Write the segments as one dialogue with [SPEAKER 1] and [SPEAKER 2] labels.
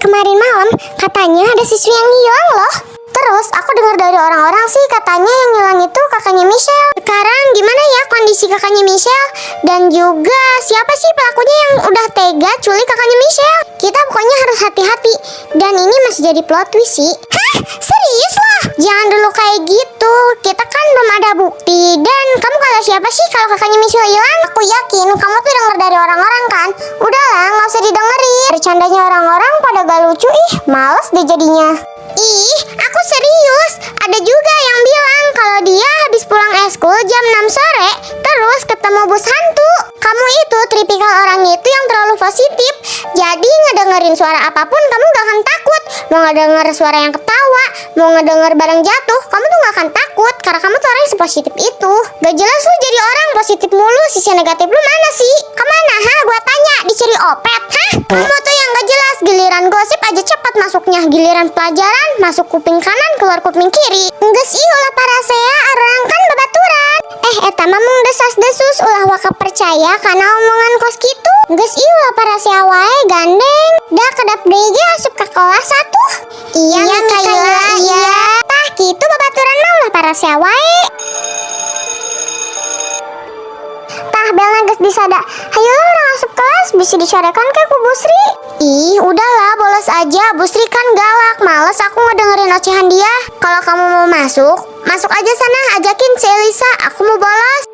[SPEAKER 1] kemarin malam katanya ada siswi yang hilang loh. Terus aku dengar dari orang-orang sih katanya yang hilang itu kakaknya Michelle. Sekarang gimana ya kondisi kakaknya Michelle? Dan juga siapa sih pelakunya yang udah tega culik kakaknya Michelle? Kita pokoknya harus hati-hati. Dan ini masih jadi plot twist sih. Hah? Serius loh? Jangan dulu kayak gitu. Kita kan belum ada bukti. Dan kamu kata siapa sih kalau kakaknya Michelle hilang? Aku yakin kamu tuh denger dari orang-orang kan? Udahlah, nggak usah didengerin. Bercandanya orang-orang pada gak lucu. Males deh jadinya. Ih, aku serius. Ada juga yang bilang kalau dia habis pulang eskul jam 6 sore terus ketemu bus hantu. Kamu itu tipikal orang itu yang terlalu positif. Jadi ngedengerin suara apapun kamu gak akan takut. Mau ngedenger suara yang ketawa, mau ngedenger barang jatuh, kamu tuh gak akan takut karena kamu tuh orang yang sepositif itu. Gak jelas lu jadi orang positif mulu, sisi negatif lu mana sih? Kemana ha? Gua tanya, dicuri opet hah? Kamu tuh yang gak jelas, giliran gosip aja cepat masuknya, giliran pelajaran masuk kuping kanan keluar kuping kiri. Enggeus ih ulah parasea arang kan babaturan. Eta mah desas-desus ulah waka percaya karena omongan kos kitu. Enggeus ih ulah parasea wae gandeng. Da kedap deui ge asup ka kelas 1. Iya Mikaela, iya. Tah kitu babaturan mah ulah parasea wae. Tah belna geus disada. Hayolah orang asup kelas bisa dicorekan ke ku Busri. Ih, udahlah bolos aja. Busri kan galak. Males aku ngedengerin ocehan dia. Kalau kamu mau masuk, masuk aja sana. Ajakin si Elisa. Aku mau bolos.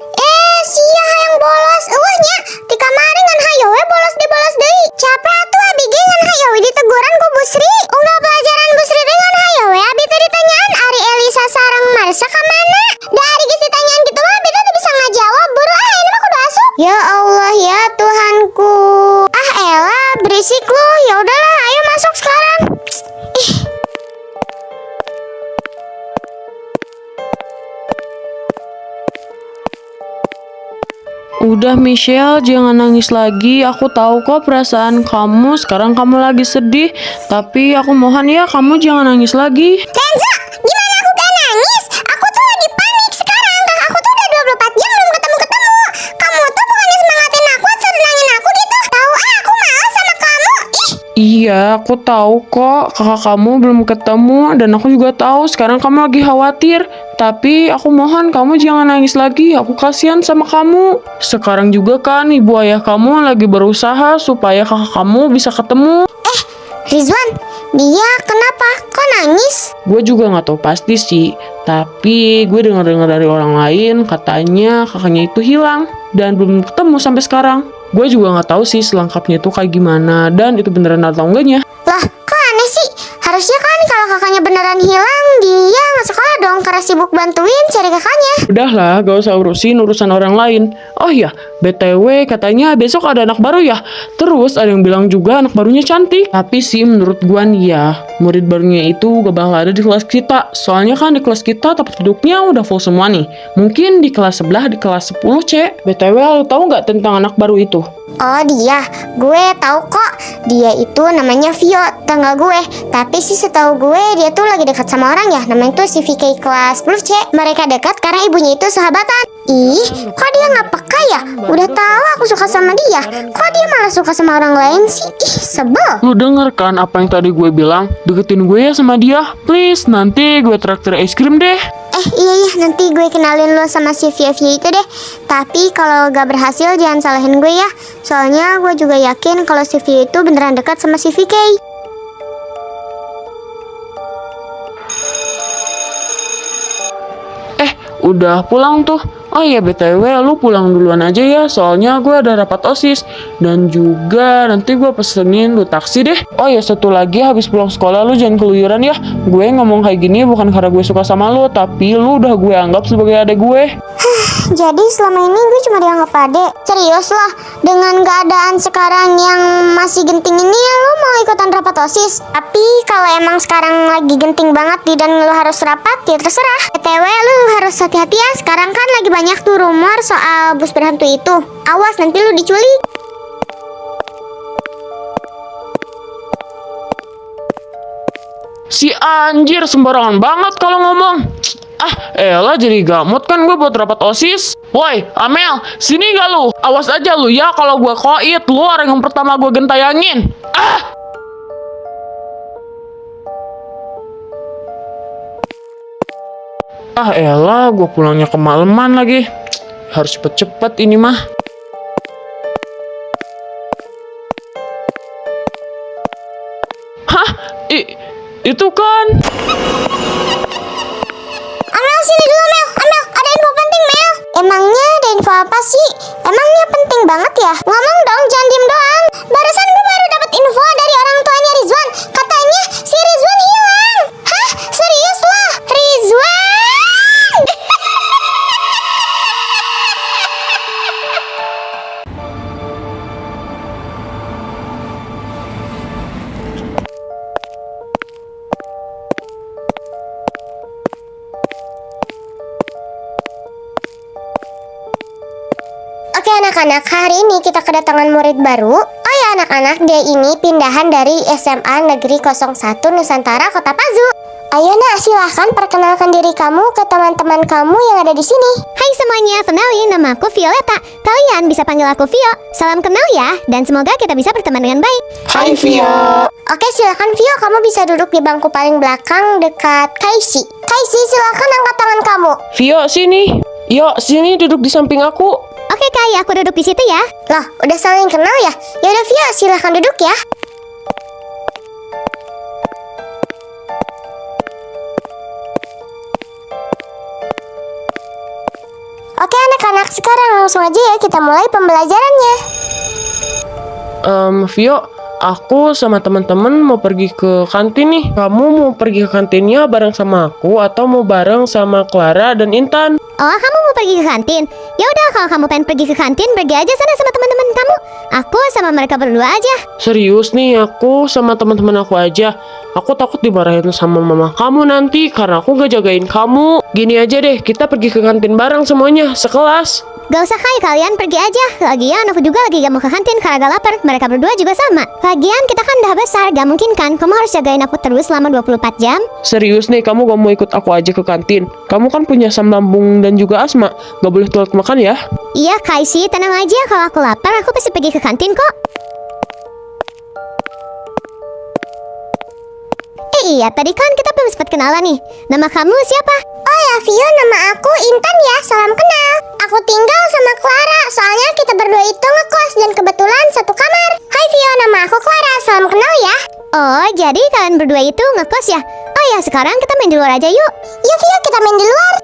[SPEAKER 1] Sia yang bolos. Eueuhnya di kamari ngan hayo we bolos deui. Capek atuh abi ge ngan hayo we diteguran ku Busri. Unggah pelajaran Busri teh ngan hayo we abi teh ditanyaan Ari Elisa sareng Marsha ka mana? Da ari geus ditanyaan kitu mah abi teh bisa ngajawab. Buru ini mah kudu asup. Ya Allah ya Tuhanku. Ella berisik lu. Ya udahlah, ayo masuk sekarang.
[SPEAKER 2] Udah Michelle, jangan nangis lagi. Aku tahu kok perasaan kamu. Sekarang kamu lagi sedih. Tapi aku mohon ya, kamu jangan nangis lagi.
[SPEAKER 1] Kenzo, gimana aku gak nangis? Aku tuh lagi panik sekarang. Aku tuh udah 24 jam belum ketemu-ketemu. Kamu tuh bukannya semangatin aku atau senangin aku gitu. Tahu aku malas sama kamu.
[SPEAKER 2] Iya, aku tahu kok kakak kamu belum ketemu. Dan aku juga tahu sekarang kamu lagi khawatir. Tapi aku mohon kamu jangan nangis lagi. Aku kasihan sama kamu. Sekarang juga kan ibu ayah kamu lagi berusaha supaya kakak kamu bisa ketemu.
[SPEAKER 1] Rizwan, dia kenapa? Kok nangis?
[SPEAKER 2] Gue juga gak tahu pasti sih. Tapi gue dengar-dengar dari orang lain katanya kakaknya itu hilang dan belum ketemu sampai sekarang. Gue juga gak tahu sih selengkapnya itu kayak gimana dan itu beneran atau enggaknya.
[SPEAKER 1] Lah, kok aneh sih? Harusnya kan kalau kakaknya beneran hilang, dia nggak sekolah dong karena sibuk bantuin cari kakaknya.
[SPEAKER 2] Udahlah, gak usah urusin urusan orang lain. Oh iya, BTW katanya besok ada anak baru ya. Terus ada yang bilang juga anak barunya cantik. Tapi sih menurut gua nih ya, murid barunya itu gak bakal ada di kelas kita. Soalnya kan di kelas kita tempat duduknya udah full semua nih. Mungkin di kelas sebelah di kelas 10 C. BTW lo tahu nggak tentang anak baru itu?
[SPEAKER 1] Oh dia, gue tahu kok. Dia itu namanya Vio, tangga gue. Tapi sih setahu gue dia tuh lagi dekat sama orang ya. Namanya tuh si VK kelas 10 C. Mereka dekat karena ibunya itu sahabatan. Ih, kok dia nggak peka ya? Udah tahu aku suka sama dia, kok dia malah suka sama orang lain sih? Ih, sebel.
[SPEAKER 2] Lu denger kan apa yang tadi gue bilang? Deketin gue ya sama dia. Please, nanti gue traktir es krim deh.
[SPEAKER 1] Iya, nanti gue kenalin lo sama si Vio itu deh. Tapi kalau gak berhasil jangan salahin gue ya. Soalnya gue juga yakin kalau si Vio itu beneran dekat sama si VK.
[SPEAKER 2] Udah pulang tuh. Oh iya BTW lu pulang duluan aja ya. Soalnya gue ada rapat OSIS. Dan juga nanti gue pesenin lu taksi deh. Oh ya satu lagi, habis pulang sekolah lu jangan keluyuran ya. Gue ngomong kayak gini bukan karena gue suka sama lu, tapi lu udah gue anggap sebagai adek gue.
[SPEAKER 1] Jadi selama ini gue cuma dianggap adek. Serius loh, dengan keadaan sekarang yang masih genting ini lu mau ikutan rapat OSIS. Tapi kalau emang sekarang lagi genting banget dan lu harus rapat ya terserah. BTW lu harus hati-hati ya. Sekarang kan lagi banyak tuh rumor soal bus berhantu itu. Awas nanti lu diculik.
[SPEAKER 2] Si anjir sembarangan banget kalau ngomong. Elah jadi gamut kan gue buat rapat OSIS. Woi Amel, sini gak lu? Awas aja lu ya kalau gue koit, lu orang yang pertama gue gentayangin. Ah elah, gue pulangnya kemalaman lagi. Harus cepet-cepet ini mah. Hah? Itu kan...
[SPEAKER 1] Amel, sini dulu Mel. Amel, ada info penting Mel. Emangnya ada info apa sih? Emangnya penting banget ya? Ngomong dong, jangan diem doang. Barusan gue baru dapat info dari orang tuanya Rizwan. Katanya si Rizwan hilang. Hah? Serius loh? Rizwan? Oke anak-anak, hari ini kita kedatangan murid baru. Oh ya anak-anak, dia ini pindahan dari SMA Negeri 01 Nusantara Kota Pazu. Ayo nak, silahkan perkenalkan diri kamu ke teman-teman kamu yang ada di sini.
[SPEAKER 3] Hai semuanya, kenalin nama aku Violeta. Kalian bisa panggil aku Vio. Salam kenal ya, dan semoga kita bisa berteman dengan baik.
[SPEAKER 2] Hai Vio.
[SPEAKER 1] Oke silahkan Vio, kamu bisa duduk di bangku paling belakang dekat Kaisi. Kaisi, silahkan angkat tangan kamu.
[SPEAKER 2] Vio, sini. Yuk, sini duduk di samping aku.
[SPEAKER 3] Oke Kai, aku duduk di situ ya.
[SPEAKER 1] Loh, udah saling kenal ya? Yaudah Vio, silahkan duduk ya. Oke anak-anak, sekarang langsung aja ya kita mulai pembelajarannya.
[SPEAKER 2] Vio, aku sama teman-teman mau pergi ke kantin nih. Kamu mau pergi ke kantinnya bareng sama aku atau mau bareng sama Clara dan Intan?
[SPEAKER 3] Oh, kamu mau pergi ke kantin? Ya udah, kalau kamu pengen pergi ke kantin, pergi aja sana sama teman-teman kamu. Aku sama mereka berdua aja.
[SPEAKER 2] Serius nih, aku sama teman-teman aku aja. Aku takut dimarahin sama mama kamu nanti karena aku gak jagain kamu. Gini aja deh, kita pergi ke kantin bareng semuanya, sekelas.
[SPEAKER 3] Gak usah Kai, kalian pergi aja. Lagian aku juga lagi gak mau ke kantin karena gak lapar. Mereka berdua juga sama. Lagian kita kan udah besar, gak mungkin kan kamu harus jagain aku terus selama 24 jam.
[SPEAKER 2] Serius nih, kamu gak mau ikut aku aja ke kantin? Kamu kan punya asam lambung dan juga asma. Gak boleh telat makan ya?
[SPEAKER 3] Iya Kai sih, tenang aja, kalau aku lapar aku pasti pergi ke kantin kok. Iya, tadi kan kita belum sempat kenalan nih. Nama kamu siapa?
[SPEAKER 1] Oh ya Vio, nama aku Intan ya, salam kenal. Aku tinggal sama Clara, soalnya kita berdua itu ngekos dan kebetulan satu kamar. Hai Vio, nama aku Clara, salam kenal ya.
[SPEAKER 3] Oh, jadi kalian berdua itu ngekos ya? Oh ya, sekarang kita main di luar aja yuk.
[SPEAKER 1] Yuk Vio, kita main di luar.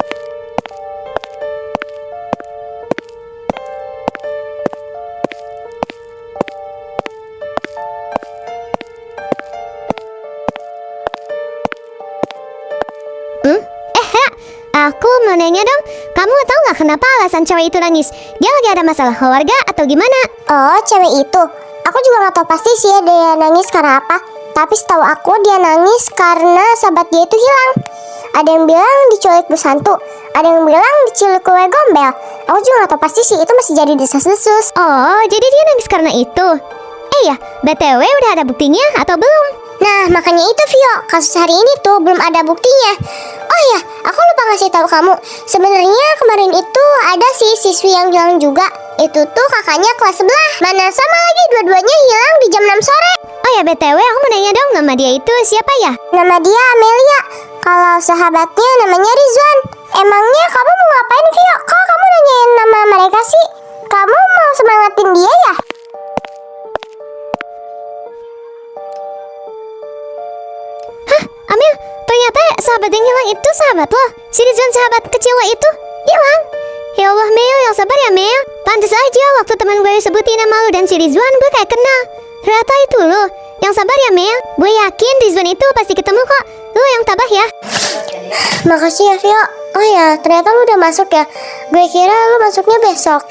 [SPEAKER 3] Aku mau nanya dong, kamu tahu nggak kenapa alasan cewek itu nangis? Dia lagi ada masalah keluarga atau gimana?
[SPEAKER 1] Oh, cewek itu. Aku juga gak tahu pasti sih ya dia nangis karena apa. Tapi setahu aku dia nangis karena sahabat dia itu hilang. Ada yang bilang diculik bus hantu, ada yang bilang diculik kue gombel. Aku juga gak tahu pasti sih, itu masih jadi desas-desus.
[SPEAKER 3] Oh, jadi dia nangis karena itu. Ya, BTW udah ada buktinya atau belum?
[SPEAKER 1] Nah, makanya itu Vio, kasus hari ini tuh belum ada buktinya. Oh ya, aku lupa ngasih tahu kamu. Sebenarnya kemarin itu ada sih siswi yang hilang juga. Itu tuh kakaknya kelas sebelah. Mana sama lagi dua-duanya hilang di jam 6 sore.
[SPEAKER 3] Oh ya, BTW aku mau nanya dong, nama dia itu siapa ya?
[SPEAKER 1] Nama dia Amelia. Kalau sahabatnya namanya Rizwan. Emangnya kamu mau ngapain Vio? Kok kamu nanyain nama mereka sih? Kamu mau semangatin dia ya?
[SPEAKER 3] Amel, ternyata sahabat yang hilang itu sahabat lo. Si Rizwan sahabat kecil lo itu hilang. Ya Allah Mel, yang sabar ya Mel. Pantes aja waktu teman gue sebutin nama lo dan si Rizwan gue kayak kenal. Ternyata itu lo. Yang sabar ya Mel. Gue yakin Rizwan itu pasti ketemu kok. Lo yang tabah ya.
[SPEAKER 1] Makasih ya Vio. Oh ya, ternyata lu udah masuk ya. Gue kira lu masuknya besok.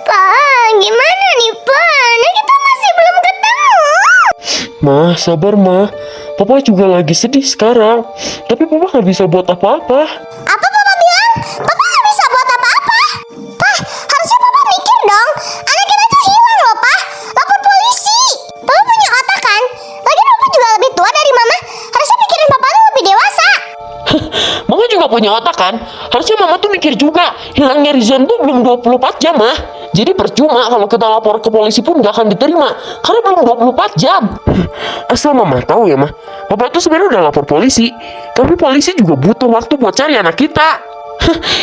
[SPEAKER 1] Pak, gimana nih Pak? Nah, kita masih belum ketemu.
[SPEAKER 2] Ma, sabar ma. Papa juga lagi sedih sekarang. Tapi papa gak bisa buat apa-apa.
[SPEAKER 1] Apa Papa bilang? Papa gak bisa buat apa-apa. Pak, harusnya Papa mikir dong. Anak kita tuh hilang loh Pak. Lapor polisi. Papa punya otak kan? Lagian Papa juga lebih tua dari Mama. Harusnya pikirin Papa tuh lebih dewasa.
[SPEAKER 2] Mama juga punya otak kan? Harusnya mama tuh mikir juga. Hilangnya Rizwan tuh belum 24 jam mah.
[SPEAKER 4] Jadi percuma kalau kita lapor ke polisi pun gak akan diterima karena belum 24 jam. Asal mama tahu ya mah, papa itu sebenarnya udah lapor polisi, tapi polisi juga butuh waktu buat cari anak kita.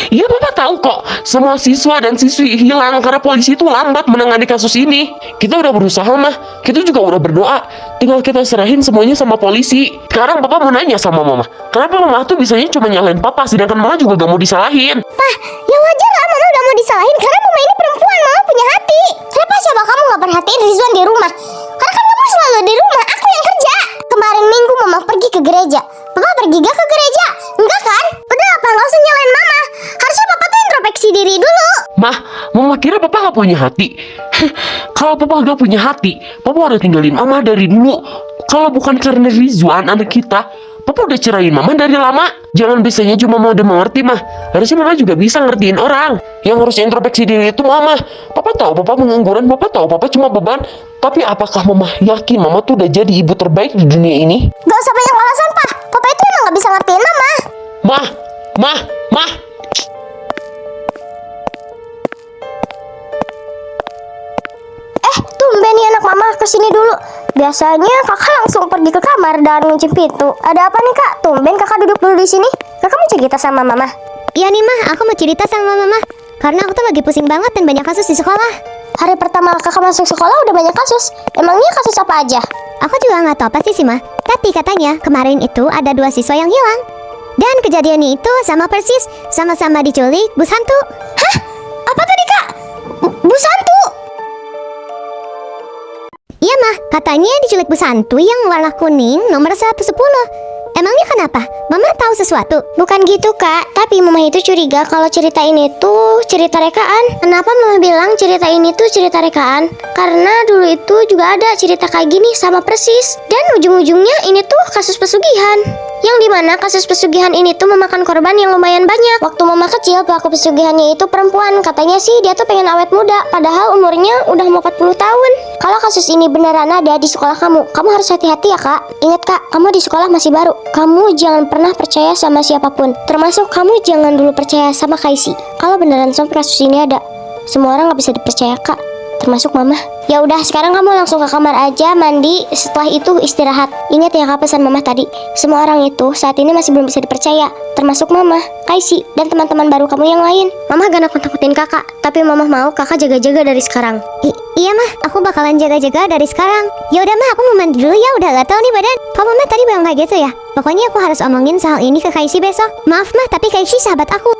[SPEAKER 4] Iya papa tahu kok, semua siswa dan siswi hilang karena polisi itu lambat menangani kasus ini. Kita udah berusaha mah, kita juga udah berdoa, tinggal kita serahin semuanya sama polisi. Sekarang papa mau nanya sama mama, kenapa mama tuh bisanya cuma nyalain papa sedangkan mama juga gak mau disalahin?
[SPEAKER 1] Pah, ya wajar lah mama udah mau disalahin karena mama ini perempuan, mama punya hati. Kenapa coba kamu gak perhatiin Rizwan di rumah? Karena kan kamu selalu di rumah, aku yang kerja. Kemarin minggu mama pergi ke gereja. Papa pergi gak ke gereja? Enggak kan? Udah apa, gak usah nyalain mama. Harusnya papa tuh introspeksi diri dulu.
[SPEAKER 4] Mah, mama kira papa gak punya hati? Kalau papa gak punya hati, papa udah tinggalin mama dari dulu. Kalau bukan karena Rizwan anak kita, papa udah cerain mama dari lama. Jangan biasanya cuma mama udah mengerti mah. Harusnya mama juga bisa ngertiin orang. Yang harus introspeksi diri itu mama. Papa tahu papa pengangguran, papa tahu papa cuma beban. Tapi apakah mama yakin mama tuh udah jadi ibu terbaik di dunia ini?
[SPEAKER 1] Gak usah banyak alasan, Pak. Papa itu emang gak bisa ngertiin mama.
[SPEAKER 4] Mah.
[SPEAKER 1] Tumben nih anak mama kesini dulu. Biasanya kakak langsung pergi ke kamar dan ngunci pintu. Ada apa nih kak? Tumben kakak duduk dulu di sini. Kakak mau cerita sama mama?
[SPEAKER 3] Iya nih mah, aku mau cerita sama mama. Karena aku tuh lagi pusing banget dan banyak kasus di sekolah.
[SPEAKER 1] Hari pertama kakak masuk sekolah udah banyak kasus. Emangnya kasus apa aja?
[SPEAKER 3] Aku juga nggak tahu pasti sih mah. Tapi katanya kemarin itu ada 2 siswa yang hilang. Dan kejadiannya itu sama persis, sama-sama diculik bus hantu.
[SPEAKER 1] Hah? Apa tadi kak? Bus hantu?
[SPEAKER 3] Iya mah, katanya diculik bus hantu yang warna kuning nomor 110. Emangnya kenapa? Mama tahu sesuatu?
[SPEAKER 1] Bukan gitu kak, tapi mama itu curiga kalau cerita ini tuh cerita rekaan. Kenapa mama bilang cerita ini tuh cerita rekaan? Karena dulu itu juga ada cerita kayak gini sama persis. Dan ujung-ujungnya ini tuh kasus pesugihan. Yang dimana kasus pesugihan ini tuh memakan korban yang lumayan banyak. Waktu mama kecil pelaku pesugihannya itu perempuan. Katanya sih dia tuh pengen awet muda, padahal umurnya udah mau 40 tahun. Kalau kasus ini beneran ada di sekolah kamu harus hati-hati ya kak. Ingat kak, kamu di sekolah masih baru. Kamu jangan pernah percaya sama siapapun. Termasuk kamu jangan dulu percaya sama Kaisi. Kalau beneran sampai kasus ini ada, semua orang gak bisa dipercaya kak, termasuk mama. Ya udah, sekarang kamu langsung ke kamar aja, mandi. Setelah itu istirahat. Ingat ya kak pesan mama tadi. Semua orang itu saat ini masih belum bisa dipercaya, termasuk mama, Kaisi, dan teman-teman baru kamu yang lain. Mama gak nakut-nakutin kakak, tapi mama mau kakak jaga-jaga dari sekarang.
[SPEAKER 3] Iya mah, aku bakalan jaga-jaga dari sekarang. Ya udah mah, aku mau mandi dulu ya, udah gatel nih badan. Kok mama tadi bilang kayak gitu ya? Pokoknya aku harus omongin soal ini ke Kaisi besok. Maaf mah, tapi Kaisi sahabat aku.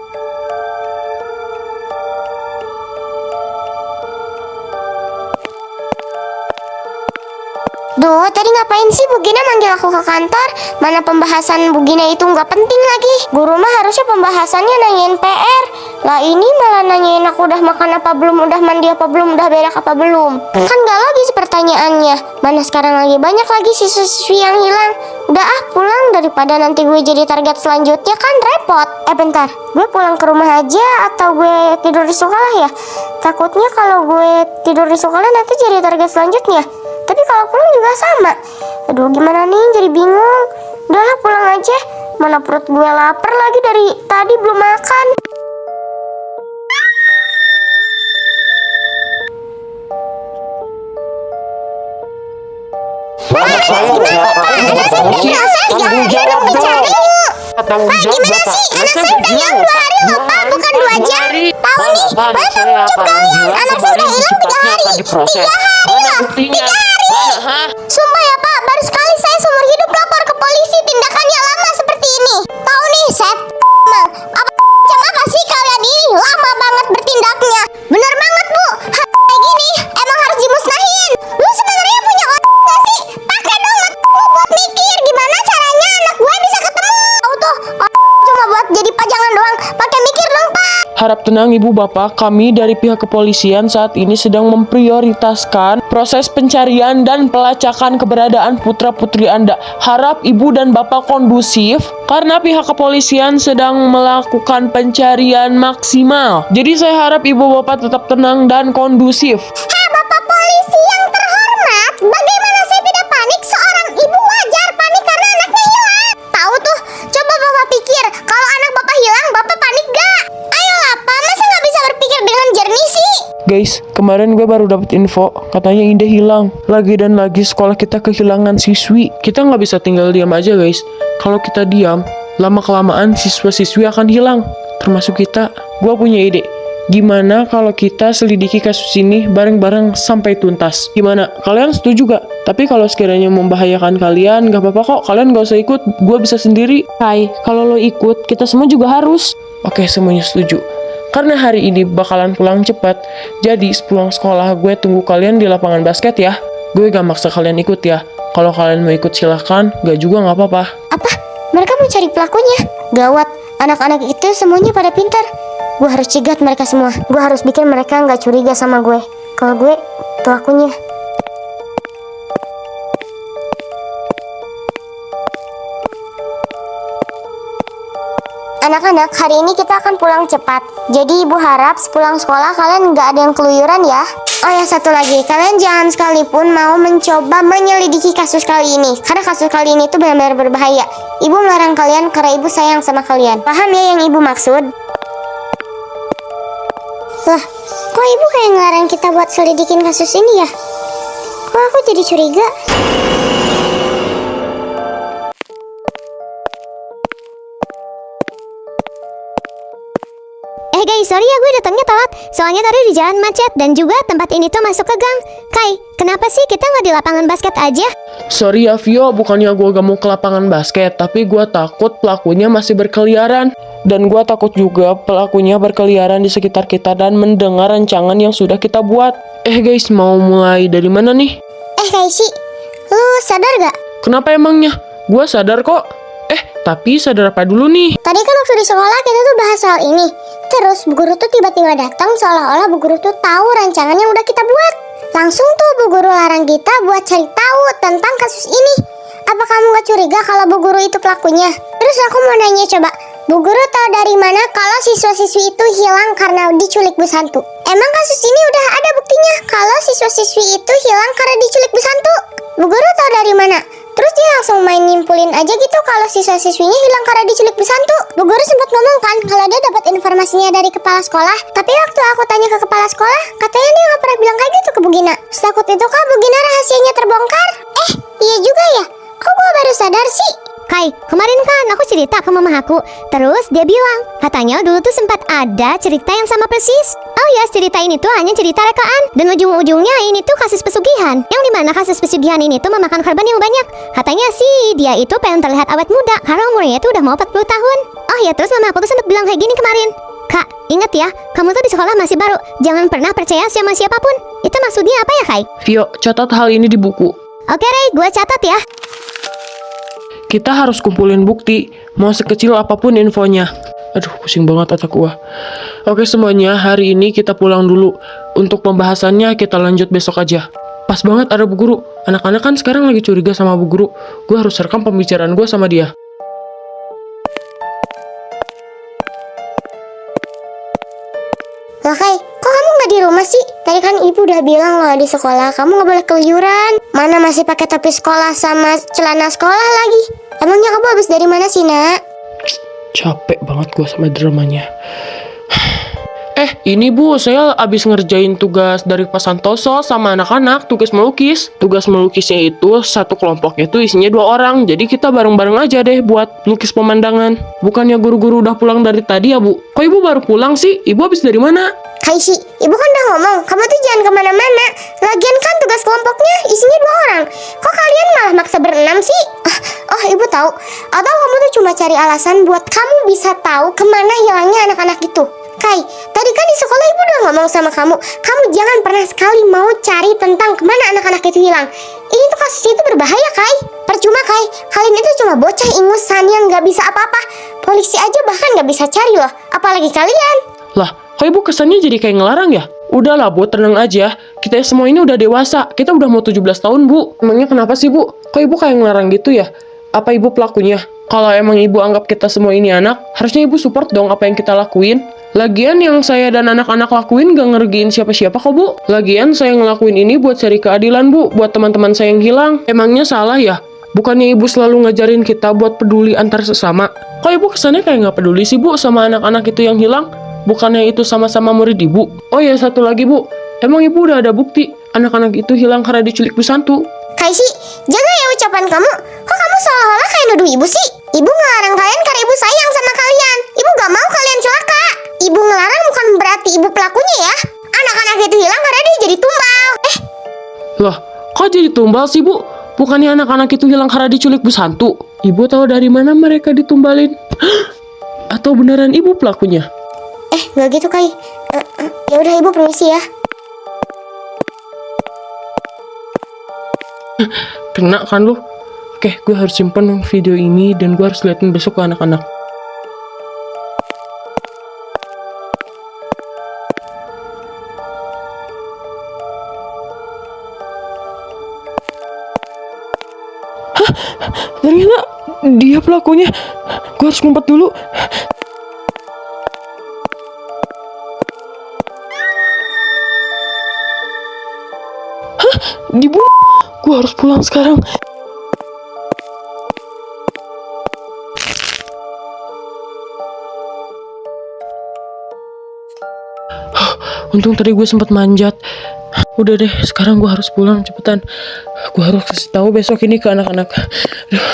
[SPEAKER 1] Duh, tadi ngapain sih Bu Gina manggil aku ke kantor? Mana pembahasan Bu Gina itu nggak penting lagi. Guru mah harusnya pembahasannya nanyain PR. Lah ini malah nanyain aku udah makan apa belum, udah mandi apa belum, udah berak apa belum. Kan gak logis pertanyaannya. Mana sekarang lagi banyak lagi siswa-siswi yang hilang. Udah pulang daripada nanti gue jadi target selanjutnya kan repot. Bentar, gue pulang ke rumah aja atau gue tidur di sekolah ya? Takutnya kalau gue tidur di sekolah nanti jadi target selanjutnya. Tapi kalau pulang juga sama. Aduh gimana nih, jadi bingung. Udahlah pulang aja. Mana perut gue lapar lagi, dari tadi belum makan.
[SPEAKER 4] Anak saya tanggung jawab dong. Tanggung jawab Bapak.
[SPEAKER 1] Anak saya udah hilang 2 hari loh Pak, bukan 2 jam. Tahu nih, Bapak cukup dong. Anak saya udah hilang 3 hari. 3 hari loh. 3 hari. Sumpah ya Pak, baru sekali saya seumur hidup lapor ke polisi tindakannya lama seperti ini. Tahu nih, set apa macam apa sih kalian ini? Lama banget bertindaknya. Bener banget Bu, hal kayak gini emang harus dimusnahin. Lu sebenarnya punya otak gak sih? Pakai dong otakmu buat mikir gimana caranya anak gue bisa ketemu. Tahu tuh, cuma buat jadi pajangan doang. Pakai mikir dong Pak.
[SPEAKER 2] Harap tenang Ibu Bapak, kami dari pihak kepolisian saat ini sedang memprioritaskan proses pencarian dan pelacakan keberadaan putra-putri Anda. Harap Ibu dan Bapak kondusif karena pihak kepolisian sedang melakukan pencarian maksimal. Jadi saya harap Ibu Bapak tetap tenang dan kondusif.
[SPEAKER 1] Bapak polisi yang terhormat, bagaimana saya tidak panik? Seorang ibu wajar panik karena anaknya hilang. Tahu tuh, coba Bapak pikir, kalau anak Bapak hilang, Bapak panik gak? Ayolah Pak, masa nggak bisa berpikir dengan jernih sih?
[SPEAKER 2] Guys, kemarin gue baru dapat info, katanya Ida hilang. Lagi dan lagi sekolah kita kehilangan siswi. Kita nggak bisa tinggal diam aja guys. Kalau kita diam, lama-kelamaan siswa-siswi akan hilang. Termasuk kita. Gue punya ide. Gimana kalau kita selidiki kasus ini bareng-bareng sampai tuntas? Gimana? Kalian setuju gak? Tapi kalau sekiranya membahayakan kalian, gak apa-apa kok. Kalian gak usah ikut, gue bisa sendiri. Hai, kalau lo ikut, kita semua juga harus. Oke, semuanya setuju. Karena hari ini bakalan pulang cepat, jadi sepulang sekolah gue tunggu kalian di lapangan basket ya. Gue gak maksa kalian ikut ya. Kalau kalian mau ikut silahkan, gak juga gak apa-apa.
[SPEAKER 1] Apa? Mereka mau cari pelakunya? Gawat, anak-anak itu semuanya pada pintar. Gue harus cegat mereka semua. Gue harus bikin mereka gak curiga sama gue. Kalau gue pelakunya. Anak-anak, hari ini kita akan pulang cepat. Jadi ibu harap sepulang sekolah kalian nggak ada yang keluyuran ya. Oh ya, satu lagi, kalian jangan sekalipun mau mencoba menyelidiki kasus kali ini. Karena kasus kali ini tuh benar-benar berbahaya. Ibu melarang kalian karena ibu sayang sama kalian. Paham ya yang ibu maksud? Lah, kok ibu kayak ngelarang kita buat selidikin kasus ini ya? Kok aku jadi curiga?
[SPEAKER 3] Guys, sorry ya gue datangnya telat. Soalnya tadi di jalan macet dan juga tempat ini tuh masuk ke gang. Kai, kenapa sih kita nggak di lapangan basket aja?
[SPEAKER 2] Sorry ya Vio, bukannya gue gak mau ke lapangan basket, tapi gue takut pelakunya masih berkeliaran. Dan gue takut juga pelakunya berkeliaran di sekitar kita dan mendengar rancangan yang sudah kita buat. Guys, mau mulai dari mana nih?
[SPEAKER 1] Kaisi, lu sadar gak?
[SPEAKER 2] Kenapa emangnya? Gue sadar kok. Tapi sadar apa dulu nih?
[SPEAKER 1] Tadi kan waktu di sekolah kita tuh bahas soal ini. Terus Bu Guru tuh tiba-tiba datang seolah-olah Bu Guru tuh tahu rancangan yang udah kita buat. Langsung tuh Bu Guru larang kita buat cari tahu tentang kasus ini. Apa kamu gak curiga kalau Bu Guru itu pelakunya? Terus aku mau nanya coba, Bu Guru tahu dari mana kalau siswa-siswi itu hilang karena diculik bus hantu? Emang kasus ini udah ada buktinya kalau siswa-siswi itu hilang karena diculik bus hantu? Bu Guru tahu dari mana? Terus dia langsung main nyimpulin aja gitu kalau siswa-siswinya hilang karena diculik bus hantu. Bu Guru sempat ngomong kan kalau dia dapat informasinya dari kepala sekolah. Tapi waktu aku tanya ke kepala sekolah, katanya dia nggak pernah bilang kayak gitu ke Bu Gina. Setakut itu kah Bu Gina rahasianya terbongkar? Iya juga ya. Kok gue baru sadar sih?
[SPEAKER 3] Kai, kemarin kan aku cerita ke mama aku. Terus dia bilang, katanya dulu tuh sempat ada cerita yang sama persis. Oh ya, cerita ini tuh hanya cerita rekaan. Dan ujung-ujungnya ini tuh kasus pesugihan. Yang dimana kasus pesugihan ini tuh memakan korban yang banyak. Katanya sih dia itu pengen terlihat awet muda karena umurnya tuh udah mau 40 tahun. Oh ya, terus mama aku tuh sempat bilang kayak gini kemarin. Kak, ingat ya, kamu tuh di sekolah masih baru. Jangan pernah percaya sama siapapun. Itu maksudnya apa ya, Kai?
[SPEAKER 2] Vio, catat hal ini di buku.
[SPEAKER 3] Oke, Ray, gue catat ya.
[SPEAKER 2] Kita harus kumpulin bukti, mau sekecil apapun infonya. Aduh, pusing banget otak gua. Oke semuanya, hari ini kita pulang dulu. Untuk pembahasannya kita lanjut besok aja. Pas banget ada Bu Guru. Anak-anak kan sekarang lagi curiga sama Bu Guru. Gue harus rekam pembicaraan gue sama dia.
[SPEAKER 1] Lah Kai, kok kamu nggak di rumah sih? Tadi kan ibu udah bilang loh di sekolah kamu nggak boleh keluyuran. Mana masih pakai topi sekolah sama celana sekolah lagi? Emangnya kamu habis dari mana sih nak?
[SPEAKER 2] Capek banget gue sama dramanya. Ini Bu, saya abis ngerjain tugas dari Pak Santoso sama anak-anak, tugas melukis. Tugas melukisnya itu satu kelompoknya itu isinya 2 orang. Jadi kita bareng-bareng aja deh buat lukis pemandangan. Bukannya guru-guru udah pulang dari tadi ya Bu? Kok Ibu baru pulang sih? Ibu abis dari mana?
[SPEAKER 1] Kaisi, ibu kan udah ngomong, kamu tuh jangan kemana-mana. Lagian kan tugas kelompoknya isinya 2 orang. Kok kalian malah maksa berenam sih? Oh, ibu tahu. Atau kamu tuh cuma cari alasan buat kamu bisa tahu kemana hilangnya anak-anak itu? Kai, tadi kan di sekolah ibu udah ngomong sama kamu jangan pernah sekali mau cari tentang kemana anak-anak itu hilang. Ini tuh kasusnya itu berbahaya, Kai. Percuma, Kai. Kalian itu cuma bocah ingusan yang gak bisa apa-apa. Polisi aja bahkan gak bisa cari loh. Apalagi kalian.
[SPEAKER 2] Lah, kok Ibu kesannya jadi kayak ngelarang ya? Udahlah Bu, tenang aja. Kita semua ini udah dewasa. Kita udah mau 17 tahun Bu. Emangnya kenapa sih Bu? Kok Ibu kayak ngelarang gitu ya? Apa Ibu pelakunya? Kalau emang Ibu anggap kita semua ini anak, harusnya Ibu support dong apa yang kita lakuin. Lagian yang saya dan anak-anak lakuin gak ngerugiin siapa-siapa kok Bu. Lagian saya ngelakuin ini buat cari keadilan Bu, buat teman-teman saya yang hilang. Emangnya salah ya? Bukannya Ibu selalu ngajarin kita buat peduli antar sesama? Kok Ibu kesannya kayak gak peduli sih Bu sama anak-anak itu yang hilang? Bukannya itu sama-sama murid ibu? Oh ya, satu lagi bu, emang ibu udah ada bukti anak-anak itu hilang karena diculik Bu Santu?
[SPEAKER 1] Kaisi, jaga ya ucapan kamu. Kok kamu seolah-olah kayak nuduh ibu sih? Ibu ngelarang kalian karena ibu sayang sama kalian. Ibu gak mau kalian celaka. Ibu ngelarang bukan berarti ibu pelakunya ya. Anak-anak itu hilang karena dia jadi tumbal.
[SPEAKER 2] Loh, kok jadi tumbal sih bu? Bukannya anak-anak itu hilang karena diculik Bu Santu? Ibu tahu dari mana mereka ditumbalin? Atau beneran ibu pelakunya?
[SPEAKER 1] Gak gitu Kai. Ya udah ibu permisi ya.
[SPEAKER 2] Kena kan lu? Oke, gue harus simpen video ini dan gue harus liatin besok ke anak-anak. Hah? Ternyata dia pelakunya. Gue harus ngumpet dulu. Hah? Dibunuh? Gue harus pulang sekarang. Untung tadi gue sempat manjat. Udah deh, sekarang gue harus pulang cepetan. Gue harus kasih tahu besok ini ke anak-anak. Aduh.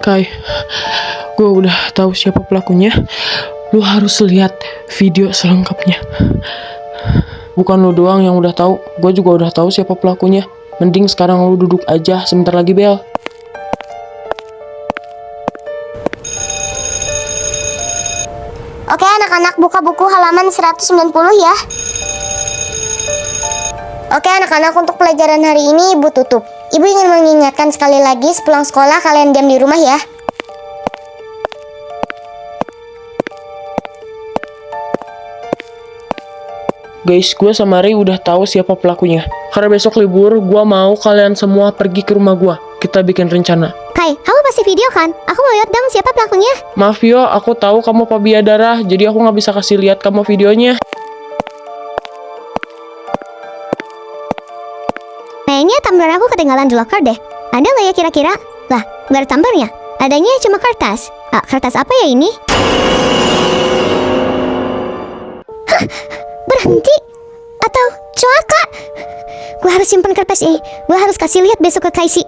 [SPEAKER 2] Kai, gue udah tahu siapa pelakunya. Lu harus lihat video selengkapnya. Bukan lu doang yang udah tahu, gue juga udah tahu siapa pelakunya. Mending sekarang lu duduk aja, sebentar lagi bel.
[SPEAKER 1] Oke anak-anak, buka buku halaman 190 ya. Oke anak-anak, untuk pelajaran hari ini ibu tutup. Ibu ingin mengingatkan sekali lagi, sepulang sekolah kalian diam di rumah ya.
[SPEAKER 2] Guys, gue sama Ray udah tahu siapa pelakunya. Karena besok libur, gue mau kalian semua pergi ke rumah gue. Kita bikin rencana.
[SPEAKER 3] Kai, kamu pasti video kan? Aku mau lihat dong siapa pelakunya.
[SPEAKER 2] Maaf yo, aku tahu kamu fobia darah, jadi aku nggak bisa kasih lihat kamu videonya.
[SPEAKER 3] Kayaknya tumbler aku ketinggalan di locker deh. Ada nggak ya kira-kira? Lah, nggak ada tumblernya. Adanya cuma kertas. Kertas apa ya ini? Hah, berhenti? Atau celaka? Gue harus simpan kertas ini. Gue harus kasih lihat besok ke Kaisi.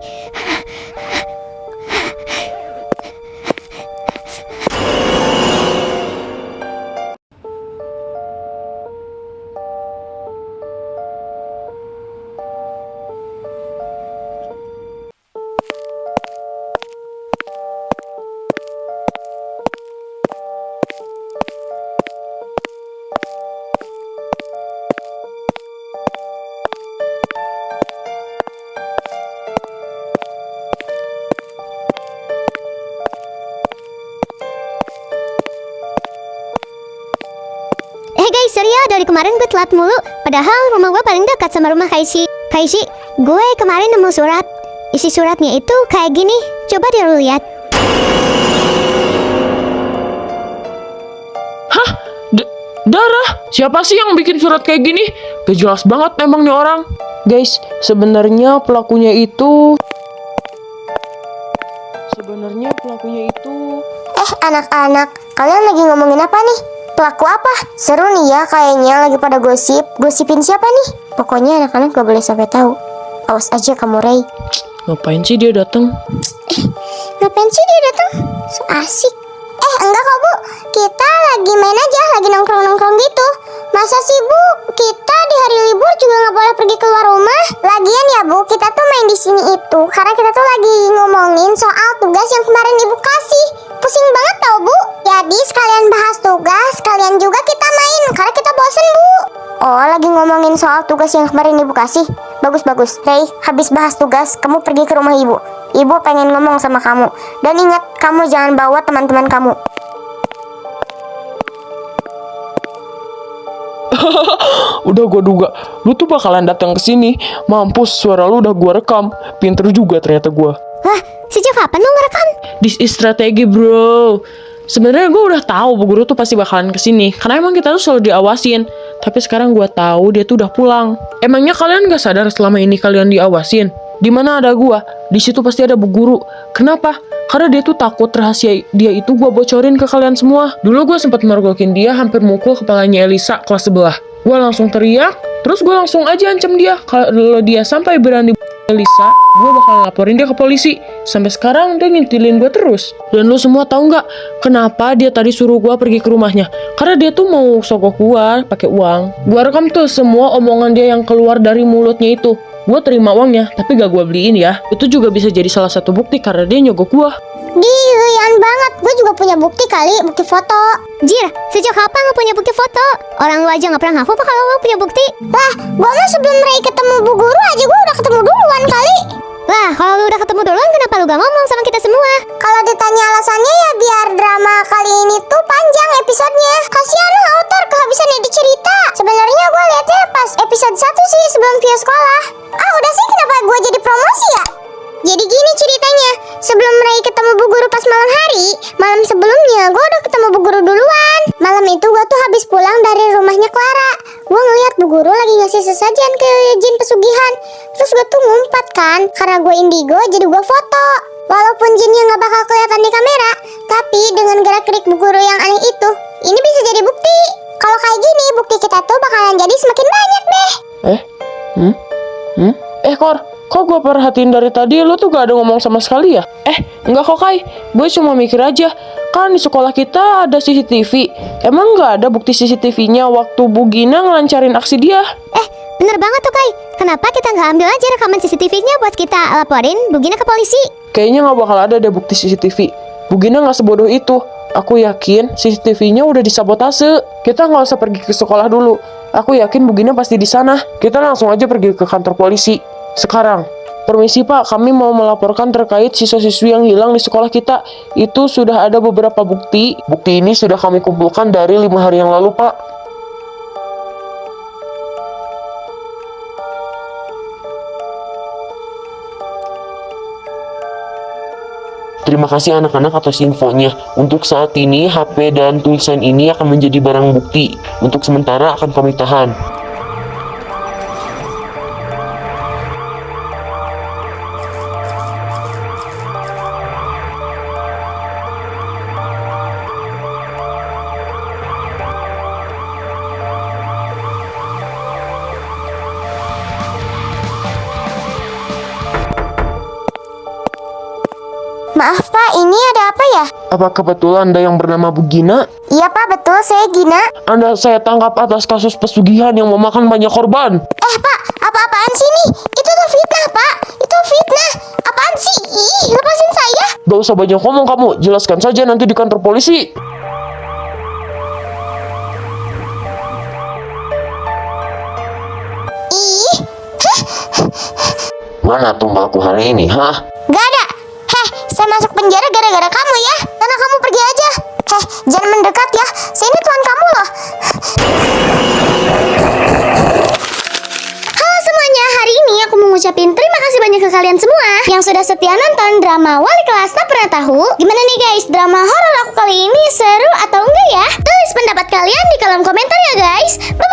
[SPEAKER 3] Guys, sorry ya, dari kemarin gue telat mulu. Padahal rumah gue paling dekat sama rumah Kaisi. Kaisi, gue kemarin nemu surat. Isi suratnya itu kayak gini. Coba deh lu lihat.
[SPEAKER 2] Hah? Darah? Siapa sih yang bikin surat kayak gini? Gak jelas banget emang nih orang. Guys, sebenarnya pelakunya itu...
[SPEAKER 1] Anak-anak, kalian lagi ngomongin apa nih? Pelaku apa? Seru nih ya, kayaknya lagi pada gosip. Gosipin siapa nih? Pokoknya anak-anak gak boleh sampai tahu. Awas aja kamu, Ray.
[SPEAKER 2] Ngapain sih dia datang?
[SPEAKER 1] Ngapain sih dia datang? So asik. Enggak kok Bu, kita lagi main aja, lagi nongkrong-nongkrong gitu. Masa sih Bu, kita di hari libur juga nggak boleh pergi keluar rumah? Lagian ya Bu, kita tuh main di sini itu karena kita tuh lagi ngomongin soal tugas yang kemarin Ibu kasih. Pusing banget tau Bu. Jadi sekalian bahas tugas, sekalian juga kita main karena kita bosen Bu. Oh, lagi ngomongin soal tugas yang kemarin Ibu kasih. Bagus-bagus. Ray, habis bahas tugas, kamu pergi ke rumah Ibu. Ibu pengen ngomong sama kamu. Dan ingat, kamu jangan bawa teman-teman kamu.
[SPEAKER 2] Udah gue duga, lu tuh bakalan datang ke sini. Mampus, suara lu udah gue rekam. Pinter juga ternyata gue.
[SPEAKER 3] Wah, sejak kapan lu ngerekam?
[SPEAKER 2] This is strategi bro. Sebenarnya gue udah tahu Bu Guru tuh pasti bakalan kesini, karena emang kita tuh selalu diawasin. Tapi sekarang gue tahu dia tuh udah pulang. Emangnya kalian gak sadar selama ini kalian diawasin? Di mana ada gua, di situ pasti ada Bu Guru. Kenapa? Karena dia tuh takut rahasia dia itu gua bocorin ke kalian semua. Dulu gua sempat mergokin dia, hampir mukul kepalanya Elisa kelas sebelah. Gua langsung teriak, terus gua langsung aja ancam dia. Kalau dia sampai berani Elisa, gue bakal laporin dia ke polisi. Sampai sekarang dia ngintilin gue terus. Dan lu semua tahu nggak kenapa dia tadi suruh gue pergi ke rumahnya? Karena dia tuh mau sogok gue pakai uang. Gue rekam tuh semua omongan dia yang keluar dari mulutnya itu. Gue terima uangnya, tapi gak gue beliin ya. Itu juga bisa jadi salah satu bukti karena dia nyogok gue.
[SPEAKER 1] Gilian banget, gue juga punya bukti kali, bukti foto.
[SPEAKER 3] Jir, sejak kapan lo punya bukti foto? Orang lu aja gak pernah ngaku apa kalau lo punya bukti?
[SPEAKER 1] Lah, gue mah sebelum Ray ketemu Bu Guru aja gue udah ketemu duluan kali.
[SPEAKER 3] Lah, kalau lu udah ketemu duluan kenapa lu gak ngomong sama kita semua?
[SPEAKER 1] Kalau ditanya alasannya ya biar drama kali ini tuh panjang episodenya. Kasihan author kehabisan ide cerita. Sebenarnya gue liatnya pas episode 1 sih sebelum view sekolah. Ah udah sih, kenapa gue jadi promosi ya? Jadi gini ceritanya, sebelum Ray ketemu Bu Guru pas malam hari, malam sebelumnya gue udah ketemu Bu Guru duluan. Malam itu gue tuh habis pulang dari rumahnya Clara. Gue ngeliat Bu Guru lagi ngasih sesajen ke jin pesugihan. Terus gue tuh ngumpat kan, karena gue indigo jadi gue foto. Walaupun jinnya gak bakal kelihatan di kamera, tapi dengan gerak-gerik Bu Guru yang aneh itu, ini bisa jadi bukti. Kalau kayak gini, bukti kita tuh bakalan jadi semakin banyak deh.
[SPEAKER 2] Kok gue perhatiin dari tadi lu tuh gak ada ngomong sama sekali ya? Enggak kok Kai, gue cuma mikir aja. Kan di sekolah kita ada CCTV. Emang gak ada bukti CCTV-nya waktu Bu Gina ngelancarin aksi dia?
[SPEAKER 3] Bener banget tuh Kai. Kenapa kita gak ambil aja rekaman CCTV-nya buat kita laporin Bu Gina ke polisi?
[SPEAKER 2] Kayaknya gak bakal ada deh bukti CCTV. Bu Gina gak sebodoh itu. Aku yakin CCTV-nya udah disabotase. Kita gak usah pergi ke sekolah dulu. Aku yakin Bu Gina pasti di sana. Kita langsung aja pergi ke kantor polisi. Sekarang, permisi Pak, kami mau melaporkan terkait siswa-siswi yang hilang di sekolah kita. Itu sudah ada beberapa bukti. Bukti ini sudah kami kumpulkan dari 5 hari yang lalu Pak.
[SPEAKER 4] Terima kasih anak-anak atas infonya. Untuk saat ini, HP dan tulisan ini akan menjadi barang bukti. Untuk sementara akan kami tahan.
[SPEAKER 1] Maaf Pak, ini ada apa ya?
[SPEAKER 2] Apa kebetulan Anda yang bernama Bu Gina?
[SPEAKER 1] Iya Pak, betul, saya Gina.
[SPEAKER 2] Anda saya tangkap atas kasus pesugihan yang memakan banyak korban.
[SPEAKER 1] Pak, apa-apaan sih nih? Itu tuh fitnah Pak, itu fitnah. Apaan sih? Ih, lepasin saya.
[SPEAKER 2] Gak usah banyak ngomong kamu, jelaskan saja nanti di kantor polisi.
[SPEAKER 1] Ih,
[SPEAKER 4] Mana tumbalku hari ini, hah?
[SPEAKER 1] gak ada. Saya masuk penjara gara-gara kamu ya. Karena kamu pergi aja. Jangan mendekat ya. Saya ini tuan kamu loh. Halo semuanya, hari ini aku mau ngucapin terima kasih banyak ke kalian semua yang sudah setia nonton drama Wali Kelas Tak Pernah Tahu. Gimana nih guys, drama horor aku kali ini seru atau enggak ya? Tulis pendapat kalian di kolom komentar ya guys. Bye.